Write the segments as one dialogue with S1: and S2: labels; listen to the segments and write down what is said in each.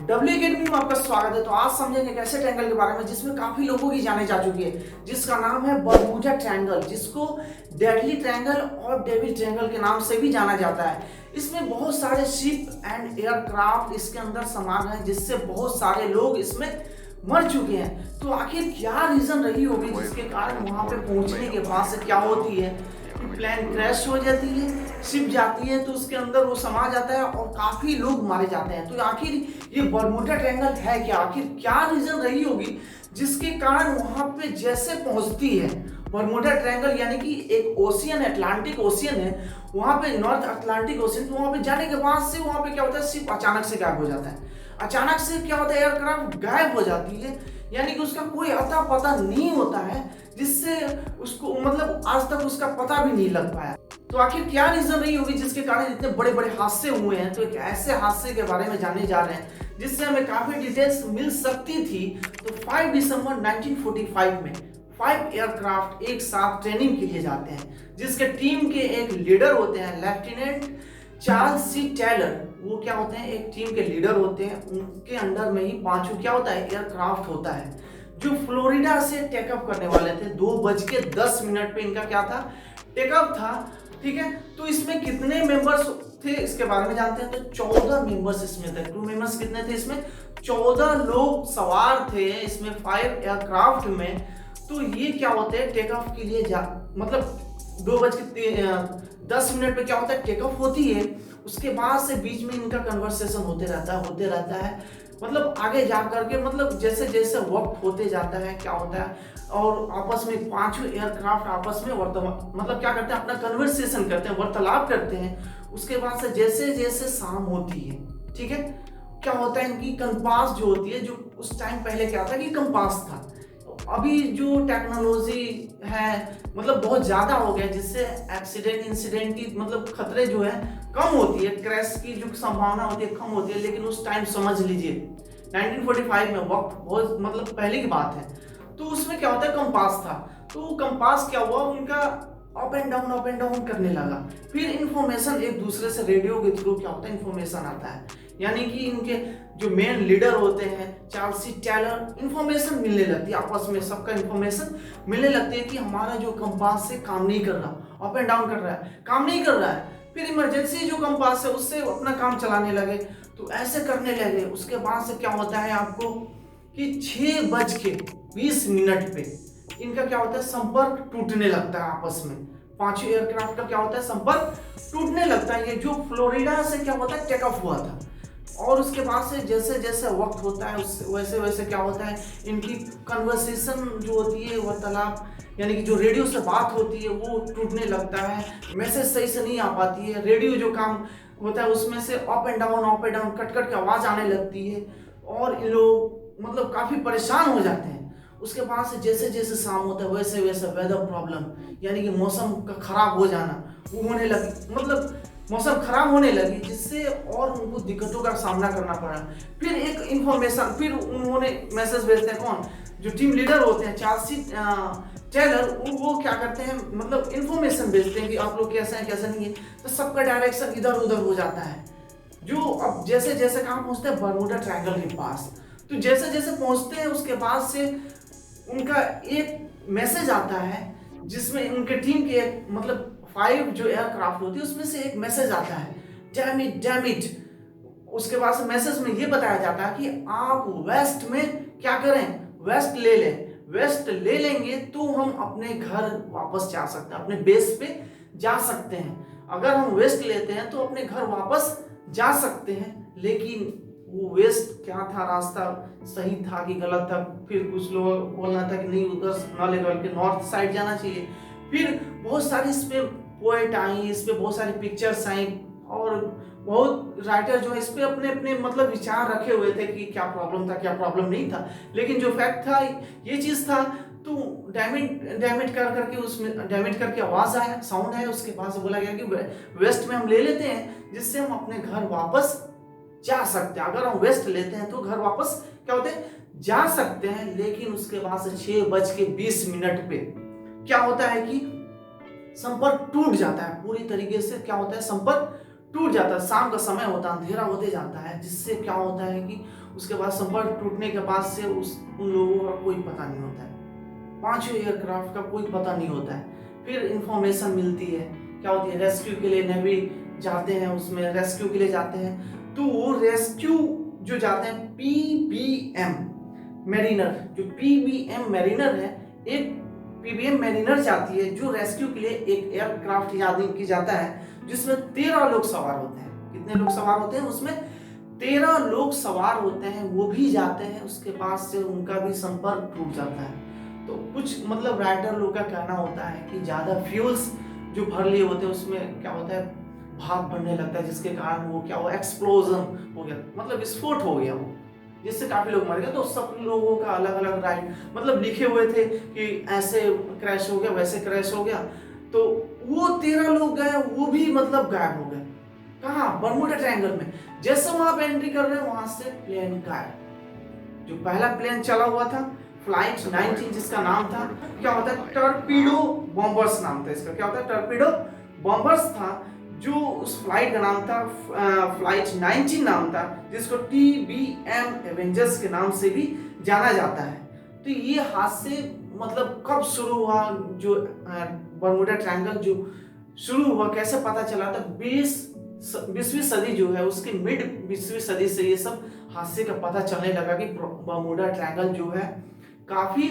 S1: W academy में आपका स्वागत है। तो आज समझेंगे एक ऐसे ट्रायंगल के बारे में जिसमें काफी लोगों की जाने जा चुकी है, जिसका नाम है बरमूडा ट्रायंगल, जिसको डेडली ट्रायंगल और डेविल ट्रायंगल के नाम से भी जाना जाता है। इसमें बहुत सारे शिप एंड एयरक्राफ्ट इसके अंदर समा गए हैं, जिससे बहुत सारे लोग इसमें मर चुके हैं। तो आखिर क्या रीजन रही होगी जिसके कारण वहां पे पहुंचने के बाद से क्या होती है कि प्लेन क्रैश हो जाती है, शिप जाती है, तो उसके अंदर वो समा जाता है और काफी लोग मारे जाते हैं। तो आखिर ये बरमूडा ट्रायंगल है क्या, आखिर क्या रीजन रही होगी जिसके कारण वहां पे जैसे पहुंचती है बरमूडा ट्रायंगल, यानी कि एक ओशियन, अटलांटिक ओशियन है वहां पे, नॉर्थ अटलांटिक ओशियन। तो वहां पे जाने के बाद से वहां पे क्या होता है, शिप अचानक से गायब हो जाता है। अचानक से क्या होता है, एयरक्राफ्ट गायब हो जाती है, यानी कि उसका कोई अता पता नहीं होता है, जिससे उसको मतलब आज तक उसका पता भी नहीं लग पाया। तो आखिर क्या रीजन रही होगी जिसके कारण इतने बड़े बड़े हादसे हुए हैं। तो एक ऐसे हादसे के बारे में जानने जा रहे हैं जिससे हमें काफी डिटेल्स मिल सकती थी। तो 5 दिसंबर 1945 में 5 एयरक्राफ्ट एक साथ ट्रेनिंग के लिए जाते हैं, जिसके टीम के एक लीडर होते हैं लेफ्टिनेंट चार्ल्स सी टेलर। वो क्या होते हैं, एक टीम के लीडर होते हैं, उनके अंडर में ही पांचों क्या होता है, एयरक्राफ्ट होता है, जो फ्लोरिडा से टेकअप करने वाले थे। 2:10 पे इनका क्या था, टेकअप था। ठीक है, तो इसमें कितने मेंबर्स थे इसके बारे में जानते हैं। तो 14 मेंबर्स इसमें थे। क्रू मेंबर्स कितने थे इसमें, 14 लोग सवार थे इसमें 5 एयरक्राफ्ट में। तो ये क्या होते हैं, टेक ऑफ के लिए मतलब 2:10 पे क्या होता है, टेक ऑफ होती है। उसके बाद से बीच में इनका कन्वर्सेशन होते रहता है। मतलब आगे जा करके मतलब जैसे जैसे वक्त होते जाता है क्या होता है, और आपस में पांचों एयरक्राफ्ट आपस में मतलब क्या करते हैं, अपना कन्वर्सेशन करते हैं, वार्तालाप करते हैं। उसके बाद से जैसे जैसे शाम होती है, ठीक है, क्या होता है, इनकी कंपास जो होती है, जो उस टाइम पहले क्या था कि कंपास था, अभी जो टेक्नोलॉजी है मतलब बहुत ज्यादा हो गया, जिससे एक्सीडेंट इंसिडेंट की मतलब खतरे जो है कम होती है, क्रैश की जो संभावना होती है कम होती है। लेकिन उस टाइम समझ लीजिए 1945 में, वक्त बहुत मतलब पहले की बात है, तो उसमें क्या होता है, कंपास था। तो कंपास क्या हुआ, उनका अप एंड डाउन करने लगा। फिर इंफॉर्मेशन एक दूसरे से रेडियो के थ्रू क्या होता है, इंफॉर्मेशन आता है, यानी कि इनके जो मेन लीडर होते हैं चार्ल्स सी टेलर, इंफॉर्मेशन मिलने लगती है आपस में, सबका इंफॉर्मेशन मिलने लगती है कि हमारा जो कंपास से काम नहीं कर रहा, अप एंड डाउन कर रहा है, काम नहीं कर रहा है। फिर इमरजेंसी जो कंपास है उससे अपना काम चलाने लगे, तो ऐसे करने लगे। उसके बाद से क्या होता है आपको कि 6:20 पे इनका क्या होता है, संपर्क टूटने लगता है आपस में। पांचों एयरक्राफ्ट का क्या होता है, संपर्क टूटने लगता है। ये जो फ्लोरिडा से क्या होता है, टेक ऑफ हुआ था, और उसके बाद से जैसे जैसे वक्त होता है वैसे वैसे क्या होता है, इनकी कन्वर्सेशन जो होती है, वार्तालाप, यानी कि जो रेडियो से बात होती है वो टूटने लगता है, मैसेज सही से नहीं आ पाती है। रेडियो जो काम होता है उसमें से up and down cut cut के आवाज आने लगती है, और इन लोग मतलब काफी परेशान हो जाते हैं। उसके बाद से जैसे जैसे शाम होता है वैसे वैसे वेदर प्रॉब्लम, यानी कि मौसम का खराब हो जाना वो होने लगी, मतलब मौसम खराब होने लगी, जिससे और उनको दिक्कतों का सामना करना पड़ा। फिर एक इंफॉर्मेशन, फिर उन्होंने मैसेज भेजते हैं, कौन, जो टीम लीडर होते हैं चार्ल्स सी टेलर, वो क्या करते हैं, मतलब इंफॉर्मेशन भेजते हैं कि आप लोग कैसे हैं कैसे नहीं है। तो सबका डायरेक्शन इधर उधर हो जाता है। जो अब जैसे जैसे कहाँ पहुंचते हैं, बरमूडा ट्रायंगल के पास। तो जैसे जैसे पहुंचते हैं उसके बाद से उनका एक मैसेज आता है, जिसमें उनके टीम के मतलब 5 जो एयरक्राफ्ट होती है उसमें से एक मैसेज आता है, डैम इट। उसके बाद से मैसेज में ये बताया जाता है कि आप वेस्ट में क्या करें, वेस्ट ले लें। वेस्ट ले लेंगे तो हम अपने घर वापस जा सकते हैं, अपने बेस पे जा सकते हैं। अगर हम वेस्ट लेते हैं तो अपने घर वापस जा सकते हैं। लेकिन वो वेस्ट क्या था, रास्ता सही था कि गलत था। फिर कुछ लोग बोलना था कि नहीं, उधर न लेकर के नॉर्थ साइड जाना चाहिए। फिर बहुत सारी इस पे पोएट आई, इस पे बहुत सारी पिक्चर्स आई, और बहुत राइटर जो है इस पे अपने अपने मतलब विचार रखे हुए थे कि क्या प्रॉब्लम था क्या प्रॉब्लम नहीं था। लेकिन जो फैक्ट था ये चीज था। तो डैमेज कर करके उसमें डैमेज करके आवाज आया, साउंड आया, उसके बाद से बोला गया कि वेस्ट में हम ले लेते हैं, जिससे हम अपने घर वापस जा सकते हैं। अगर हम वेस्ट लेते हैं तो घर वापस क्या होते हैं, जा सकते हैं। लेकिन उसके बाद से 6:20 पे क्या होता है कि संपर्क टूट जाता है पूरी तरीके से। क्या होता है, संपर्क टूट जाता है। शाम का समय होता है, अंधेरा होते जाता है, जिससे क्या होता है कि उसके बाद संपर्क टूटने के बाद से उन लोगों का कोई पता नहीं होता है, 5 एयरक्राफ्ट का कोई पता नहीं होता है। फिर इंफॉर्मेशन मिलती है, क्या होती है, रेस्क्यू के लिए नेवी जाते हैं, उसमें रेस्क्यू के लिए जाते हैं। तो वो रेस्क्यू जो जाते हैं पीबीएम मैरिनर, जो पीबीएम मैरिनर है, एक पीबीएम मैरिनर जाती है जो रेस्क्यू के लिए एक एयरक्राफ्ट यानी की जाता है जिसमें 13 लोग सवार होते हैं। कितने लोग सवार होते हैं उसमें? 13 लोग सवार होते हैं, वो भी जाते हैं, उसके बाद से उनका भी संपर्क टूट जाता है। तो कुछ मतलब राइडर लोग का कहना होता है कि ज़्यादा फ्यूल्स जो भर लिए होते हैं उसमें क्या होता है, भाप बनने लगता है, जिसके कारण वो क्या हुआ, एक्सप्लोजन हो गया, मतलब विस्फोट हो गया वो, जिससे काफी लोग मर गए। तो सब लोगों का अलग अलग राइड मतलब लिखे हुए थे कि ऐसे क्रैश हो गया, वैसे क्रैश हो गया। तो वो 13 लोग गए, वो भी मतलब गायब हो गए। कहाँ? बरमूडा ट्रायंगल में। जैसे वहां पे एंट्री कर रहे हैं वहां से प्लेन गायब। जो पहला प्लेन चला हुआ था फ्लाइट 19, जिसका नाम था क्या होता है, टॉर्पीडो बॉम्बर्स नाम था इसका। क्या होता है? टॉर्पीडो बॉम्बर्स था, जो उस फ्लाइट का नाम था फ्लाइट 19 नाम था, जिसको TBM एवेंजर्स के नाम से भी जाना जाता है। तो ये हादसे मतलब कब शुरू हुआ, जो बरमूडा ट्रायंगल जो शुरू हुआ, कैसे पता चला था? 20वीं सदी जो है, उसके मिड 20वीं सदी से ये सब हादसे का पता चलने लगा कि बरमूडा ट्रायंगल जो है काफी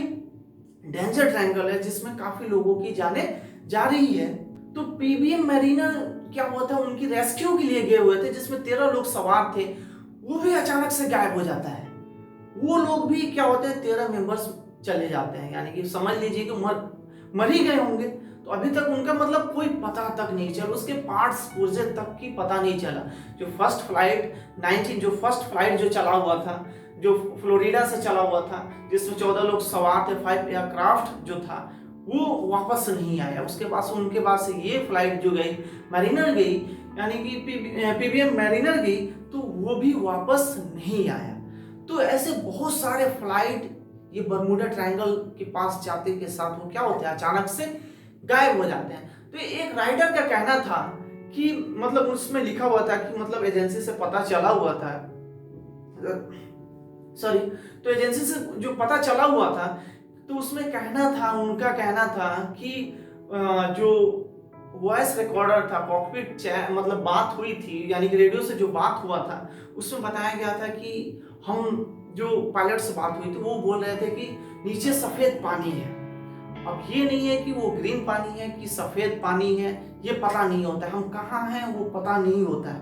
S1: डेंजर ट्रायंगल है, जिसमें काफी लोगों की जानें जा रही है। तो पीबीएम मैरिनर क्या हुआ था, उनकी रेस्क्यू के लिए गए हुए थे, जिसमें 13 लोग सवार थे, वो भी अचानक से गायब हो जाता है। वो लोग भी क्या होते हैं, 13 मेंबर्स चले जाते हैं, यानी कि समझ लीजिए कि मर ही गए होंगे। तो अभी तक उनका मतलब कोई पता तक नहीं चला, उसके पार्ट्स पुर्जे तक की पता नहीं चला। जो फर्स्ट फ्लाइट 19, जो फर्स्ट फ्लाइट जो चला हुआ था, जो फ्लोरिडा से चला हुआ था, जिसमें 14 लोग सवार थे, 5 एयरक्राफ्ट जो था, वो वापस नहीं आया। उसके पास उनके पास ये फ्लाइट जो गई, मैरिनर गई, यानी कि पीबीएम मैरिनर गई, तो वो भी वापस नहीं आया। तो ऐसे बहुत सारे फ्लाइट ये बरमूडा ट्रायंगल के पास जाते के साथ वो क्या होते हैं, अचानक से गायब हो जाते हैं। तो एक राइडर का कहना था कि मतलब उसमें लिखा हुआ था कि मतलब एजेंसी से पता चला हुआ था, सॉरी, तो एजेंसी से जो पता चला हुआ था, तो उसमें कहना था, उनका कहना था कि जो वॉइस रिकॉर्डर था, कॉकपिट मतलब बात हुई थी, यानी कि रेडियो से जो बात हुआ था, उसमें बताया गया था कि हम जो पायलट से बात हुई थी वो बोल रहे थे कि नीचे सफेद पानी है। अब ये नहीं है कि वो ग्रीन पानी है कि सफेद पानी है, ये पता नहीं होता है, हम कहाँ हैं वो पता नहीं होता है।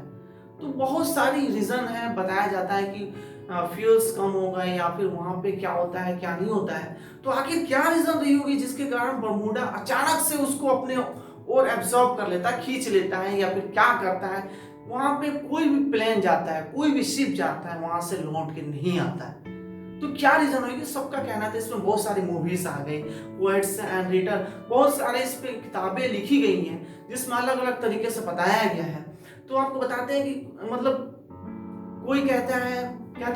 S1: तो बहुत सारी रीजन है, बताया जाता है कि फ्यूल्स कम हो गए, या फिर वहां पे क्या होता है क्या नहीं होता है। तो आखिर क्या रीजन रही होगी जिसके कारण बरमूडा अचानक से उसको अपने और एब्जॉर्ब कर लेता है, खींच लेता है, या फिर क्या करता है? वहां पे कोई भी प्लेन जाता है, कोई भी शिप जाता है, वहां से लौट के नहीं आता है। तो क्या रीजन होगी? सबका कहना था, इसमें बहुत सारी मूवीज आ गई, पोएट्स एंड राइटर, बहुत सारे इस पे किताबें लिखी गई हैं, जिसमें अलग अलग तरीके से बताया गया है। तो आपको बताते हैं कि मतलब कोई कहता क्या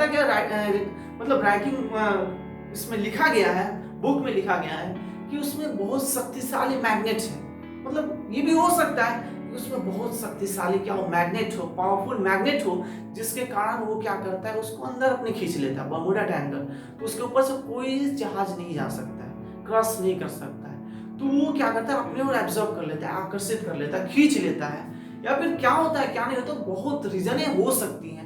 S1: मतलब राइटिंग इसमें लिखा गया है, बुक में लिखा गया है कि उसमें बहुत शक्तिशाली मैग्नेट है। मतलब ये भी हो सकता है कि उसमें बहुत शक्तिशाली क्या हो, मैग्नेट हो, पावरफुल मैग्नेट हो, जिसके कारण वो क्या करता है, उसको अंदर अपने खींच लेता है, बरमूडा ट्रायंगल। तो उसके ऊपर से कोई जहाज नहीं जा सकता है, क्रॉस नहीं कर सकता है। तो वो क्या करता है, अपने और एब्जॉर्ब कर लेता है, आकर्षित कर लेता है, खींच लेता है। या फिर क्या होता है क्या नहीं होता, बहुत रीजनें हो सकती हैं।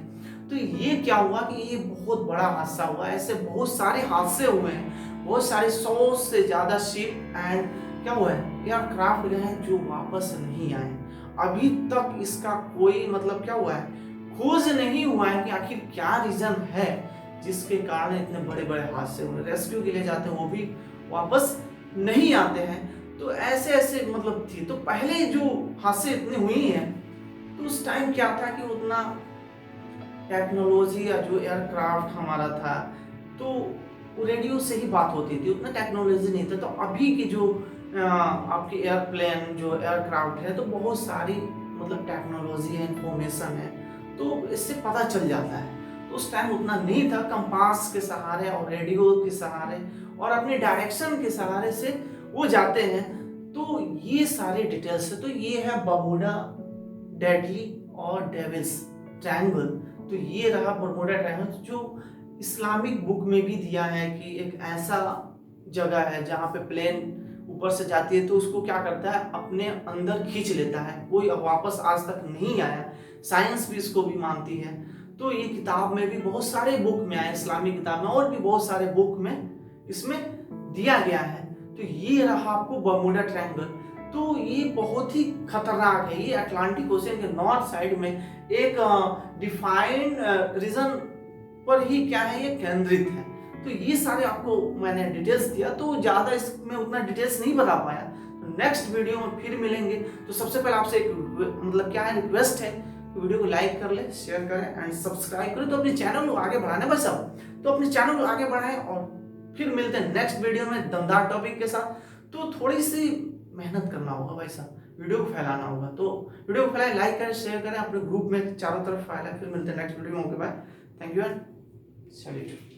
S1: तो ये क्या हुआ कि ये बहुत बड़ा हादसा हुआ। ऐसे बहुत सारे हादसे हुए हैं, बहुत सारे 100 से ज्यादा शिप एंड क्या हुआ है, एयरक्राफ्ट गए हैं जो वापस नहीं आए। अभी तक इसका कोई मतलब क्या हुआ है, खोज नहीं हुआ है कि आखिर क्या रीजन है जिसके कारण इतने बड़े बड़े हादसे हुए। रेस्क्यू के लिए जाते हैं वो भी वापस नहीं आते हैं। तो ऐसे ऐसे मतलब थी। तो पहले जो हादसे इतने हुई हैं, तो उस टाइम क्या था कि उतना टेक्नोलॉजी या जो एयरक्राफ्ट हमारा था, तो रेडियो से ही बात होती थी, उतना टेक्नोलॉजी नहीं था। तो अभी की जो आपकी एयरप्लेन जो एयरक्राफ्ट है, तो बहुत सारी मतलब टेक्नोलॉजी है, इंफॉर्मेशन है, तो इससे पता चल जाता है। तो उस टाइम उतना नहीं था, कंपास के सहारे और रेडियो के सहारे और अपने डायरेक्शन के सहारे से वो जाते हैं। तो ये सारे डिटेल्स है। तो ये है बरमूडा डेडली और डेविल्स ट्रायंगल। तो ये रहा बरमूडा ट्रायंगल जो इस्लामिक बुक में भी दिया है कि एक ऐसा जगह है जहाँ पे प्लेन ऊपर से जाती है तो उसको क्या करता है, अपने अंदर खींच लेता है, कोई वापस आज तक नहीं आया। साइंस भी इसको भी मानती है। तो ये किताब में भी बहुत सारे बुक में आया, इस्लामिक किताब में और भी बहुत सारे बुक में इसमें दिया गया है। तो ये रहा आपको बर्मुडा ट्रायंगल। तो ये बहुत ही खतरनाक है। ये अटलांटिक ओशियन के नॉर्थ साइड में एक डिफाइंड रीजन पर ही क्या है, ये केंद्रित है। तो ये सारे आपको मैंने डिटेल्स दिया, तो ज़्यादा इसमें उतना डिटेल्स नहीं बता पाया। तो नेक्स्ट वीडियो में फिर मिलेंगे। तो सबसे पहले आपसे एक मतलब क्या है, रिक्वेस्ट है, वीडियो को लाइक कर ले, शेयर करें एंड सब्सक्राइब करें। तो अपने चैनल को आगे बढ़ाने बस सब, तो अपने चैनल को आगे बढ़ाएं और फिर मिलते हैं नेक्स्ट वीडियो में दमदार टॉपिक के साथ। तो थोड़ी सी मेहनत करना होगा भाई साहब, वीडियो को फैलाना होगा। तो वीडियो को फैलाएं, लाइक करें, शेयर करें, अपने ग्रुप में चारों तरफ फैलाएं। फिर मिलते हैं नेक्स्ट वीडियो में। Okay bye, thank you and salute.